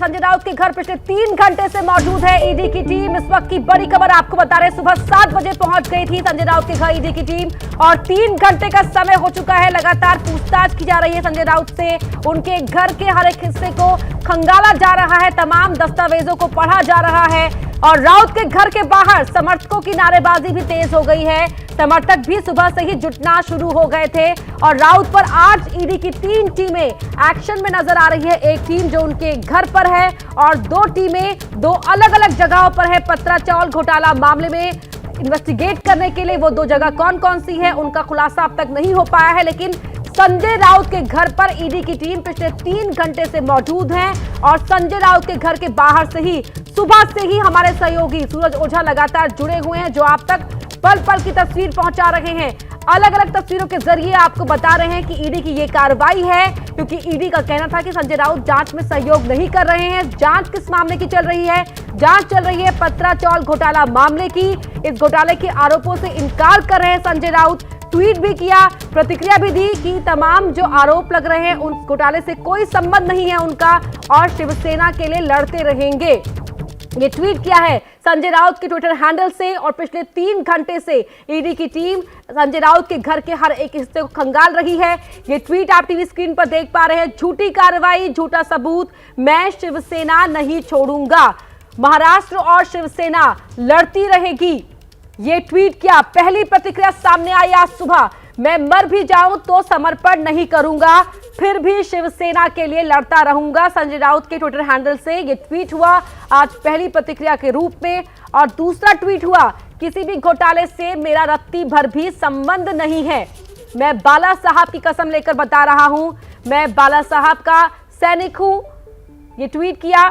संजय राउत के घर पिछले 3 घंटे से मौजूद है ईडी की टीम। इस वक्त की बड़ी खबर आपको बता रहे, सुबह 7 बजे पहुंच गई थी संजय राउत के घर ईडी की टीम और 3 घंटे का समय हो चुका है। लगातार पूछताछ की जा रही है संजय राउत से। उनके घर के हर एक हिस्से को खंगाला जा रहा है, तमाम दस्तावेजों को पढ़ा जा रहा है और राउत के घर के बाहर समर्थकों की नारेबाजी भी तेज हो गई है। समर्थक भी सुबह से ही जुटना शुरू हो गए थे और राउत पर आज ईडी की 3 टीमें एक्शन में नजर आ रही है। एक टीम जो उनके घर पर है और 2 टीमें 2 अलग अलग जगहों पर है। पत्रा चावल घोटाला मामले में इन्वेस्टिगेट करने के लिए वो 2 जगह कौन कौन सी है उनका खुलासा अब तक नहीं हो पाया है, लेकिन संजय राउत के घर पर ईडी की टीम पिछले 3 घंटे से मौजूद है और संजय राउत के घर के बाहर से ही सुबह से ही हमारे सहयोगी सूरज ओझा लगातार जुड़े हुए हैं, जो आप तक पल पल की तस्वीर पहुंचा रहे हैं। अलग अलग तस्वीरों के जरिए आपको बता रहे हैं कि ईडी की ये कार्रवाई है, क्योंकि ईडी का कहना था कि संजय राउत जांच में सहयोग नहीं कर रहे हैं। जांच किस मामले की चल रही है? जांच चल रही है पत्रा चावल घोटाला मामले की। इस घोटाले के आरोपों से इनकार कर रहे हैं संजय राउत। ट्वीट भी किया, प्रतिक्रिया भी दी कि तमाम जो आरोप लग रहे हैं उन घोटाले से कोई संबंध नहीं है उनका और शिवसेना के लिए लड़ते रहेंगे। ये ट्वीट किया है संजय राउत के ट्विटर हैंडल से और पिछले 3 घंटे से ईडी की टीम संजय राउत के घर के हर एक हिस्से को खंगाल रही है। ये ट्वीट आप टीवी स्क्रीन पर देख पा रहे हैं। झूठी कार्रवाई, झूठा सबूत, मैं शिवसेना नहीं छोड़ूंगा, महाराष्ट्र और शिवसेना लड़ती रहेगी। ये ट्वीट किया। पहली प्रतिक्रिया सामने आई आज सुबह, मैं मर भी जाऊं तो समर्पण नहीं करूंगा, फिर भी शिवसेना के लिए लड़ता रहूंगा। संजय राउत के ट्विटर हैंडल से ये ट्वीट हुआ आज पहली प्रतिक्रिया के रूप में। और दूसरा ट्वीट हुआ, किसी भी घोटाले से मेरा रत्ती भर भी संबंध नहीं है, मैं बाला साहब की कसम लेकर बता रहा हूं, मैं बाला साहब का सैनिक हूं। ये ट्वीट किया,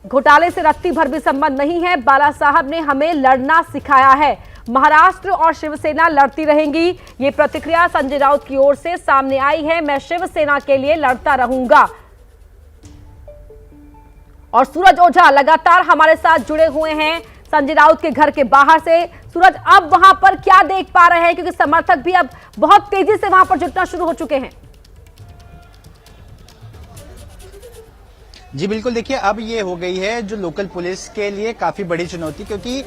घोटाले से रत्ती भर भी संबंध नहीं है, बाला साहब ने हमें लड़ना सिखाया है, महाराष्ट्र और शिवसेना लड़ती रहेंगी। ये प्रतिक्रिया संजय राउत की ओर से सामने आई है, मैं शिवसेना के लिए लड़ता रहूंगा। और सूरज ओझा लगातार हमारे साथ जुड़े हुए हैं संजय राउत के घर के बाहर से। सूरज, अब वहां पर क्या देख पा रहे हैं, क्योंकि समर्थक भी अब बहुत तेजी से वहां पर जुटना शुरू हो चुके हैं। जी बिल्कुल, देखिए अब ये हो गई है जो लोकल पुलिस के लिए काफी बड़ी चुनौती, क्योंकि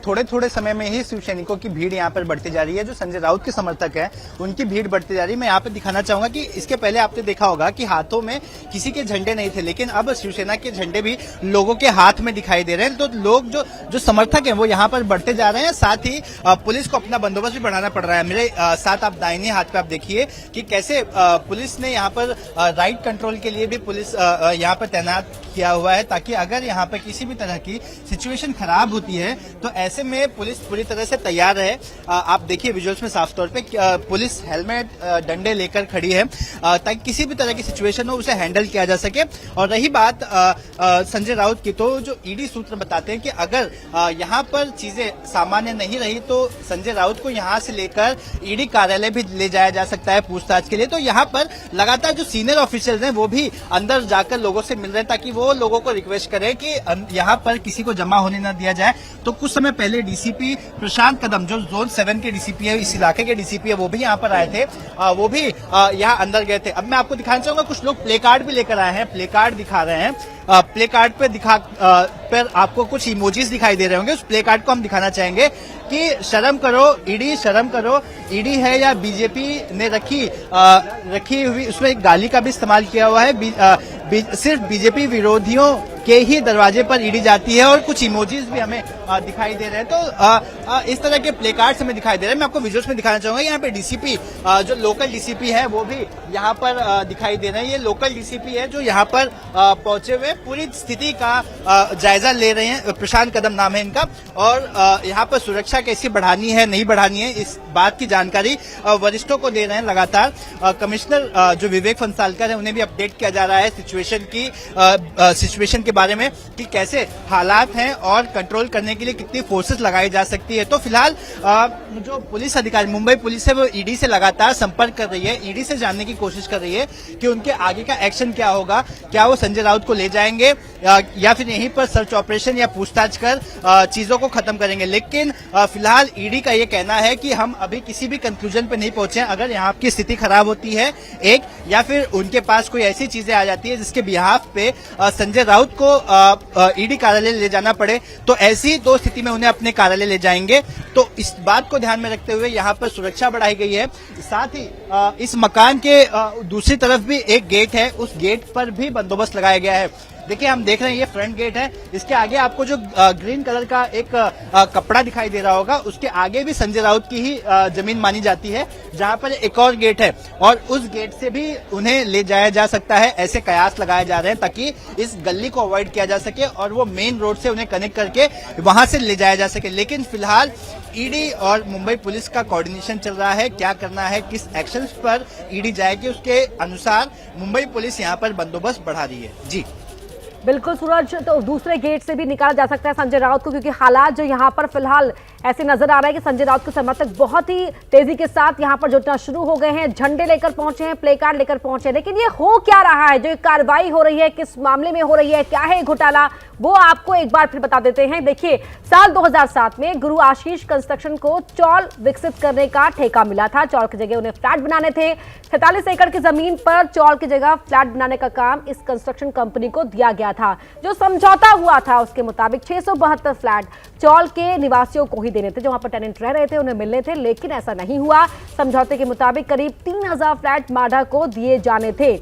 थोड़े थोड़े समय में ही शिव सैनिकों की भीड़ यहाँ पर बढ़ती जा रही है। जो संजय राउत के समर्थक हैं उनकी भीड़ बढ़ती जा रही है। मैं यहाँ पे दिखाना चाहूंगा कि इसके पहले आपने देखा होगा कि हाथों में किसी के झंडे नहीं थे, लेकिन अब शिवसेना के झंडे भी लोगों के हाथ में दिखाई दे रहे हैं। तो लोग जो समर्थक हैं वो यहाँ पर बढ़ते जा रहे हैं। साथ ही पुलिस को अपना बंदोबस्त भी बढ़ाना पड़ रहा है। मेरे साथ आप दाहिने हाथ पे आप देखिए कि कैसे पुलिस ने यहाँ पर राइट कंट्रोल के लिए भी पुलिस यहाँ पर तैनात किया हुआ है, ताकि अगर यहाँ पे किसी भी तरह की सिचुएशन खराब होती है तो ऐसे में पुलिस पूरी तरह से तैयार है। आप देखिए विजुअल्स में साफ तौर पे पुलिस हेलमेट डंडे लेकर खड़ी है ताकि किसी भी तरह की सिचुएशन हो उसे हैंडल किया जा सके। और रही बात संजय राउत की, तो जो ईडी सूत्र बताते हैं कि अगर यहाँ पर चीजें सामान्य नहीं रही तो संजय राउत को यहाँ से लेकर ईडी कार्यालय भी ले जाया जा सकता है पूछताछ के लिए। तो यहाँ पर लगातार जो सीनियर ऑफिसर्स हैं वो भी अंदर जाकर लोगों से मिल रहे हैं, ताकि वो लोगों को रिक्वेस्ट करें कि यहाँ पर किसी को जमा होने न दिया जाए। तो कुछ समय पहले डीसीपी प्रशांत कदम, जो जोन 7 के डीसीपी है, इस इलाके के डीसीपी है, वो भी यहाँ पर आए थे, वो भी यहाँ अंदर गए थे। अब मैं आपको दिखाना चाहूंगा, कुछ लोग प्ले कार्ड भी लेकर आए हैं, प्ले कार्ड दिखा रहे हैं। प्ले कार्ड पे पर आपको कुछ इमोजीज दिखाई दे रहे होंगे। उस प्ले कार्ड को हम दिखाना चाहेंगे कि शर्म करो ईडी, शर्म करो ईडी है या बीजेपी ने रखी हुई, उसमें एक गाली का भी इस्तेमाल किया हुआ है। सिर्फ बीजेपी विरोधियों के ही दरवाजे पर ईडी जाती है और कुछ इमोजीज भी हमें दिखाई दे रहे हैं। तो इस तरह के प्ले कार्ड्स हमें दिखाई दे रहे हैं। मैं आपको विजुअल्स में दिखाना चाहूंगा। यहाँ पे डीसीपी, जो लोकल डीसीपी है वो भी यहाँ पर दिखाई दे रहे हैं। ये लोकल डीसीपी है जो यहाँ पर पहुंचे हुए पूरी स्थिति का जायजा ले रहे हैं। प्रशांत कदम नाम है इनका। और यहाँ पर सुरक्षा कैसी बढ़ानी है, नहीं बढ़ानी है, इस बात की जानकारी वरिष्ठों को दे रहे हैं लगातार। कमिश्नर जो विवेक फंसालकर है उन्हें भी अपडेट किया जा रहा है सिचुएशन के बारे में कि कैसे हालात हैं और कंट्रोल करने के लिए कितनी फोर्सेस लगाई जा सकती है। तो फिलहाल जो पुलिस अधिकारी, मुंबई पुलिस है, वो ईडी से लगातार संपर्क कर रही है, ईडी से जानने की कोशिश कर रही है कि उनके आगे का एक्शन क्या होगा। क्या वो संजय राउत को ले जाएंगे या फिर यहीं पर सर्च ऑपरेशन या पूछताछ कर चीजों को खत्म करेंगे। लेकिन फिलहाल ईडी का ये कहना है कि हम अभी किसी भी कंक्लूजन पर नहीं पहुंचे। अगर यहाँ की स्थिति खराब होती है एक, या फिर उनके पास कोई ऐसी चीजें आ जाती है जिसके बिहाफ पे संजय राउत को ईडी कार्यालय ले जाना पड़े, तो ऐसी दो स्थिति में उन्हें अपने कार्यालय ले जाएंगे। तो इस बात को ध्यान में रखते हुए यहाँ पर सुरक्षा बढ़ाई गई है। साथ ही इस मकान के दूसरी तरफ भी एक गेट है, उस गेट पर भी बंदोबस्त लगाया गया है। देखिए, हम देख रहे हैं ये फ्रंट गेट है, इसके आगे आपको जो ग्रीन कलर का एक कपड़ा दिखाई दे रहा होगा, उसके आगे भी संजय राउत की ही जमीन मानी जाती है, जहां पर एक और गेट है और उस गेट से भी उन्हें ले जाया जा सकता है। ऐसे कयास लगाए जा रहे हैं ताकि इस गली को अवॉइड किया जा सके और वो मेन रोड से उन्हें कनेक्ट करके वहां से ले जाया जा सके। लेकिन फिलहाल ईडी और मुंबई पुलिस का कोऑर्डिनेशन चल रहा है, क्या करना है, किस एक्शन पर ईडी जाएगी, उसके अनुसार मुंबई पुलिस यहाँ पर बंदोबस्त बढ़ा रही है। जी बिल्कुल सूरज, तो दूसरे गेट से भी निकाला जा सकता है संजय राउत को, क्योंकि हालात जो यहाँ पर फिलहाल ऐसे नजर आ रहा है कि संजय राउत के समर्थक बहुत ही तेजी के साथ यहाँ पर जुटना शुरू हो गए हैं, झंडे लेकर पहुंचे हैं, प्ले कार्ड लेकर पहुंचे हैं। लेकिन ये हो क्या रहा है, जो कार्रवाई हो रही है, किस मामले में हो रही है, क्या है घोटाला, वो आपको एक बार फिर बता देते हैं। देखिए, साल 2007 में गुरु आशीष कंस्ट्रक्शन को चौल विकसित करने का ठेका मिला था। चौल की जगह उन्हें फ्लैट बनाने थे। 47 एकड़ की जमीन पर चौल की जगह फ्लैट बनाने का काम इस कंस्ट्रक्शन कंपनी को दिया गया था। जो समझौता हुआ था उसके मुताबिक 672 फ्लैट चौल के निवासियों को ही देने थे, जो वहां पर टेनेंट रह रहे थे उन्हें मिलने थे, लेकिन ऐसा नहीं हुआ। समझौते के मुताबिक करीब 3000 फ्लैट माडा को दिए जाने थे।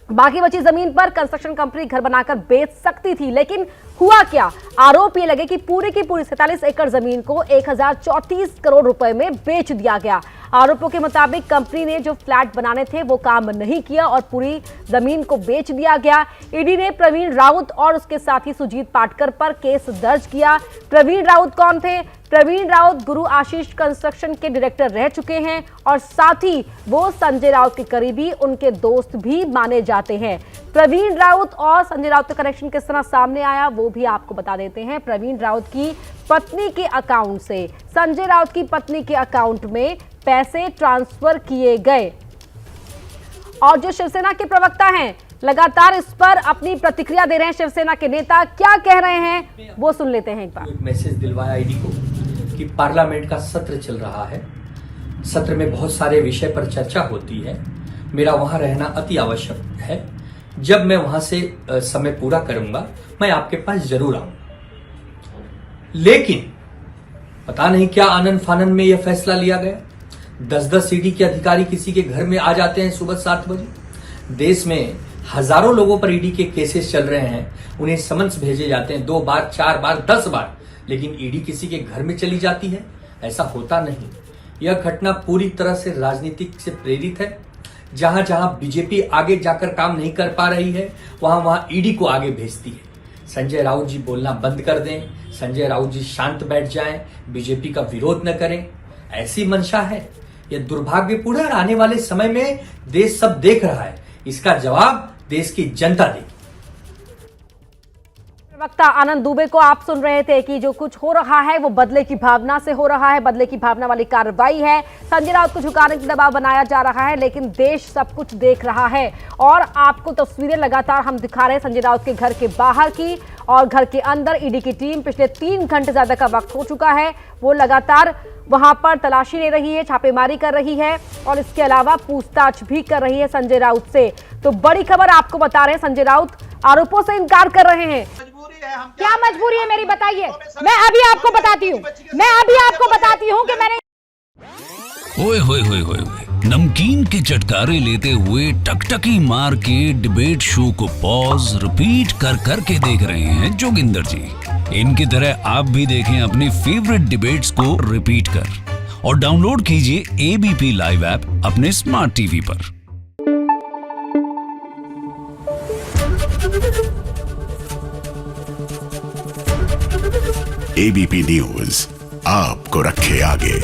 बाकी बची जमीन पर कंस्ट्रक्शन कंपनी घर बनाकर बेच सकती थी, लेकिन हुआ क्या, आरोप ये लगे कि पूरी की पूरी 47 एकड़ जमीन को 1034 करोड़ रुपए में बेच दिया गया। आरोपों के मुताबिक कंपनी ने जो फ्लैट बनाने थे वो काम नहीं किया और पूरी जमीन को बेच दिया गया। ईडी ने प्रवीण राउत और उसके साथी सुजीत पाटकर पर केस दर्ज किया। प्रवीण राउत कौन थे? प्रवीण राउत गुरु आशीष कंस्ट्रक्शन के डायरेक्टर रह चुके हैं और साथ ही वो संजय राउत के करीबी, उनके दोस्त भी माने जाते हैं। प्रवीण राउत और संजय राउत का कनेक्शन किस तरह सामने आया वो भी आपको बता देते हैं। प्रवीण राउत की पत्नी के अकाउंट से संजय राउत की पत्नी के अकाउंट में पैसे ट्रांसफर किए गए और जो शिवसेना के प्रवक्ता हैं लगातार इस पर अपनी प्रतिक्रिया दे रहे हैं। शिवसेना के नेता क्या कह रहे हैं वो सुन लेते हैं एक बार। मैसेज दिलवाया ईडी को कि पार्लियामेंट का सत्र चल रहा है, सत्र में बहुत सारे विषय पर चर्चा होती है, मेरा वहां रहना अति आवश्यक है। जब मैं वहां से समय पूरा करूंगा मैं आपके पास जरूर आऊंगा। लेकिन पता नहीं क्या आनंद फानन में यह फैसला लिया गया। 10-10 ईडी के अधिकारी किसी के घर में आ जाते हैं सुबह 7 बजे। देश में हजारों लोगों पर ईडी के केसेस चल रहे हैं, उन्हें समन्स भेजे जाते हैं 2 बार, 4 बार, 10 बार, लेकिन ईडी किसी के घर में चली जाती है, ऐसा होता नहीं। यह घटना पूरी तरह से राजनीतिक से प्रेरित है। जहां जहां बीजेपी आगे जाकर काम नहीं कर पा रही है वहां वहां ईडी को आगे भेजती है। संजय राउत जी बोलना बंद कर दें, संजय राउत जी शांत बैठ जाएं, बीजेपी का विरोध न करें, ऐसी मंशा है। यह दुर्भाग्यपूर्ण है और आने वाले समय में देश सब देख रहा है, इसका जवाब देश की जनता देगी। प्रवक्ता आनंद दुबे को आप सुन रहे थे कि जो कुछ हो रहा है वो बदले की भावना से हो रहा है, बदले की भावना वाली कार्रवाई है। संजय राउत को झुकाने का दबाव बनाया जा रहा है, लेकिन देश सब कुछ देख रहा है और आपको तस्वीरें लगातार हम दिखा रहे हैं संजय राउत के घर के बाहर की और घर के अंदर। ईडी की टीम पिछले 3 घंटे ज्यादा का वक्त हो चुका है, वो लगातार वहां पर तलाशी ले रही है, छापेमारी कर रही है और इसके अलावा पूछताछ भी कर रही है संजय राउत से। तो बड़ी खबर आपको बता रहे हैं, संजय राउत आरोपों से इनकार कर रहे हैं। क्या मजबूरी है मेरी, बताइए। मैं अभी आपको बताती हूँ कि मैंने ओए होए होए होए नमकीन के चटकारे लेते हुए टकटकी मार के डिबेट शो को पॉज रिपीट कर करके देख रहे हैं जोगिंदर जी। इनकी तरह आप भी देखें अपनी फेवरेट डिबेट्स को रिपीट कर और डाउनलोड कीजिए एबीपी लाइव ऐप अपने स्मार्ट टीवी पर। एबीपी न्यूज आपको रखे आगे।